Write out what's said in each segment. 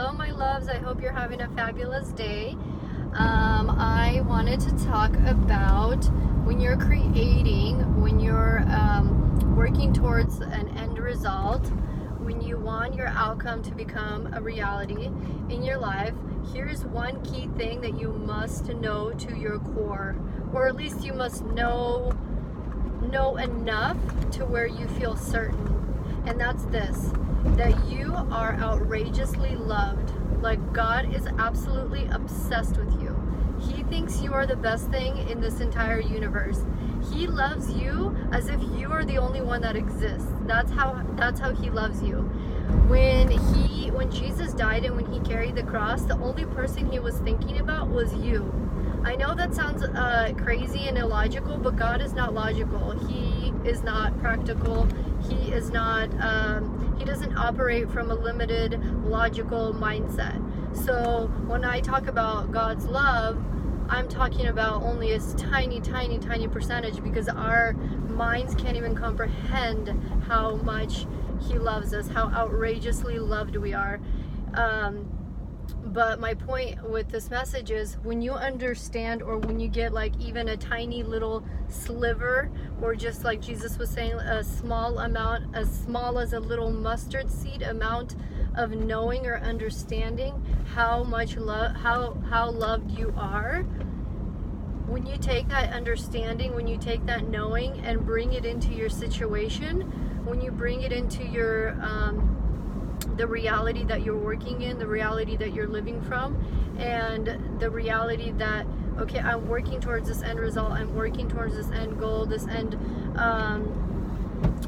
Hello, my loves. I hope you're having a fabulous day. I wanted to talk about when you're creating, when you're working towards an end result, when you want your outcome to become a reality in your life. Here's one key thing that you must know to your core, or at least you must know enough to where you feel certain. And that's this: that you are outrageously loved. Like, God is absolutely obsessed with you. He thinks you are the best thing in this entire universe. He loves you as if you are the only one that exists. That's how he loves you. When Jesus died and when he carried the cross, the only person he was thinking about was you. I know that sounds crazy and illogical, but God is not logical. He is not practical. He is not, he doesn't operate from a limited logical mindset. So when I talk about God's love, I'm talking about only a tiny percentage, because our minds can't even comprehend how much he loves us, how outrageously loved we are. But my point with this message is, when you understand, or when you get like even a tiny little sliver, or just like Jesus was saying, a small amount, as small as a little mustard seed amount of knowing or understanding how much love, how loved you are. When you take that understanding, when you take that knowing and bring it into your situation, when you bring it into your the reality that you're working in, the reality that you're living from, and the reality that, okay, I'm working towards this end result, I'm working towards this end goal, this end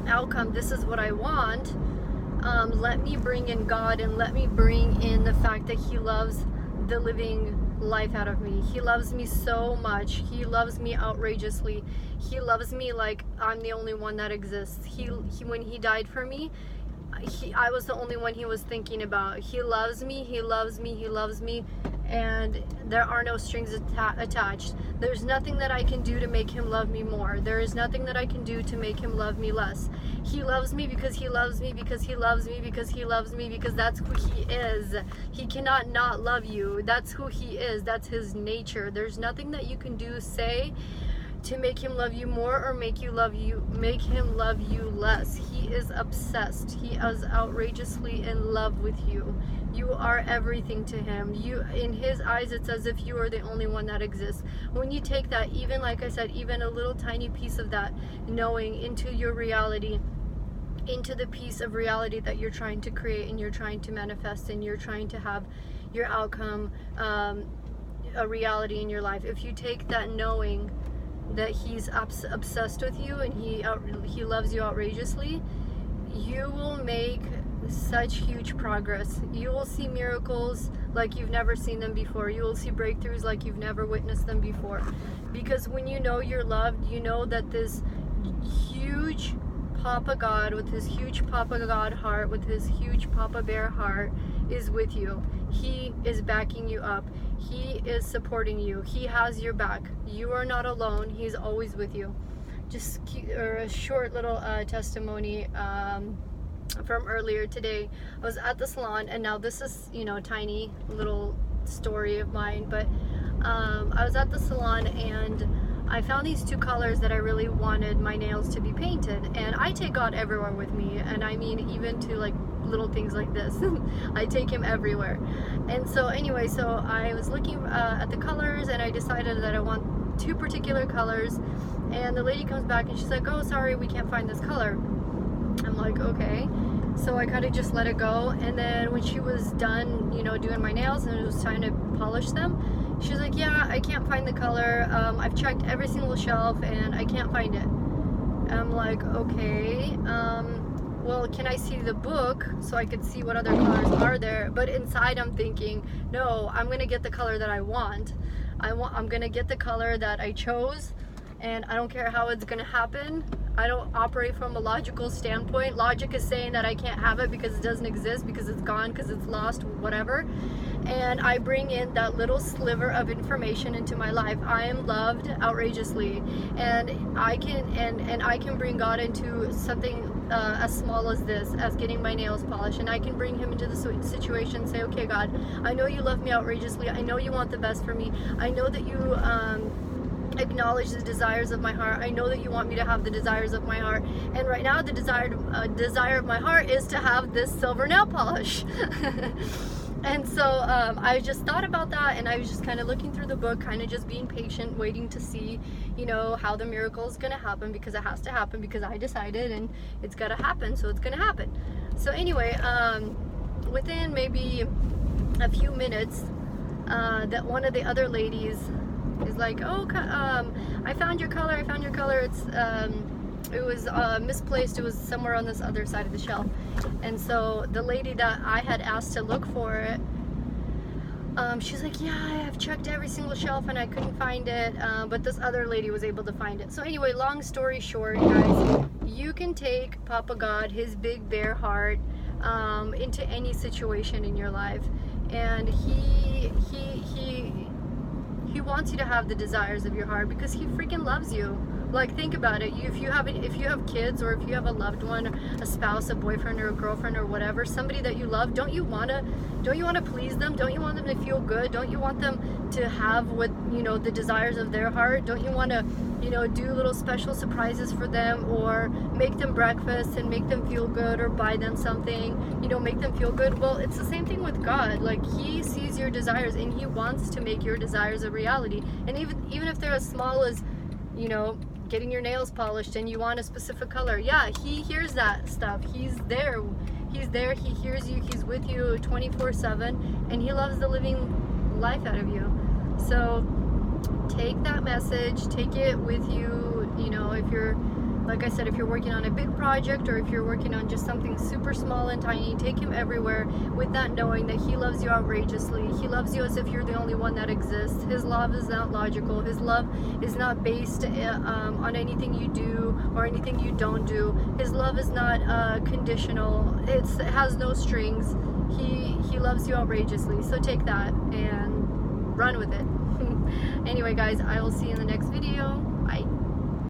outcome, this is what I want. Let me bring in God, and let me bring in the fact that he loves the living life out of me. He loves me so much. He loves me outrageously. He loves me like I'm the only one that exists. He when he died for me, I was the only one he was thinking about. He loves me, he loves me, he loves me, and there are no strings attached. There's nothing that I can do to make him love me more. There is nothing that I can do to make him love me less. He loves me because he loves me, because he loves me, because he loves me, because that's who he is. He cannot not love you. That's who he is. That's his nature. There's nothing that you can do, say, to make him love you more, or make him love you less. He is obsessed. He is outrageously in love with you. You are everything to him. You, in his eyes, it's as if you are the only one that exists. When you take that, even like I said, even a little tiny piece of that knowing into your reality, into the piece of reality that you're trying to create and you're trying to manifest and you're trying to have your outcome a reality in your life, if you take that knowing that he's obsessed with you and he loves you outrageously, you will make such huge progress. You will see miracles like you've never seen them before. You will see breakthroughs like you've never witnessed them before. Because when you know you're loved, you know that this huge Papa God, with his huge Papa God heart, with his huge Papa Bear heart, is with you. He is backing you up. He is supporting you. He has your back. You are not alone. He's always with you. Just a short little testimony from earlier today. I was at the salon, and now this is, tiny little story of mine, but I was at the salon and I found these two colors that I really wanted my nails to be painted, and I take God everywhere with me, and I mean even to like little things like this. I take him everywhere. And so anyway, so I was looking at the colors, and I decided that I want two particular colors, and the lady comes back and she's like, oh, sorry, we can't find this color. I'm like, okay. So I kind of just let it go, and then when she was done, doing my nails and it was time to polish them, she's like, yeah, I can't find the color. I've checked every single shelf and I can't find it. And I'm like, okay, well, can I see the book so I could see what other colors are there? But inside I'm thinking, no, I'm gonna get the color that I want. I'm gonna get the color that I chose, and I don't care how it's gonna happen. I don't operate from a logical standpoint. Logic is saying that I can't have it because it doesn't exist, because it's gone, because it's lost, whatever. And I bring in that little sliver of information into my life. I am loved outrageously, and I can bring God into something as small as this, as getting my nails polished, and I can bring him into the situation and say, okay, God, I know you love me outrageously. I know you want the best for me. I know that you acknowledge the desires of my heart. I know that you want me to have the desires of my heart, and right now the desire of my heart is to have this silver nail polish. And so I just thought about that, and I was just kind of looking through the book, kind of just being patient, waiting to see, you know, how the miracle is going to happen, because it has to happen, because I decided, and it's got to happen, so it's going to happen. So anyway, within maybe a few minutes, that one of the other ladies is like, oh, I found your color, I found your color. It was misplaced. It was somewhere on this other side of the shelf. And so the lady that I had asked to look for it, she's like, yeah, I've checked every single shelf and I couldn't find it, but this other lady was able to find it. So anyway, long story short, guys, you can take Papa God, his big bear heart, into any situation in your life, and he wants you to have the desires of your heart, because he freaking loves you. Like, think about it. If you have kids, or if you have a loved one, a spouse, a boyfriend, or a girlfriend, or whatever, somebody that you love, don't you want to please them? Don't you want them to feel good? Don't you want them to have what, you know, the desires of their heart? Don't you want to, you know, do little special surprises for them, or make them breakfast and make them feel good, or buy them something, you know, make them feel good? Well, it's the same thing with God. Like, he sees your desires, and he wants to make your desires a reality. And even if they're as small as, you know, getting your nails polished and you want a specific color, yeah, he hears that stuff. He's there, he hears you, he's with you 24/7, and he loves the living life out of you. So take that message, take it with you. You know, if you're, like I said, if you're working on a big project, or if you're working on just something super small and tiny, take him everywhere with that knowing that he loves you outrageously. He loves you as if you're the only one that exists. His love is not logical. His love is not based on anything you do or anything you don't do. His love is not conditional. It has no strings. He loves you outrageously. So take that and run with it. Anyway, guys, I will see you in the next video. Bye.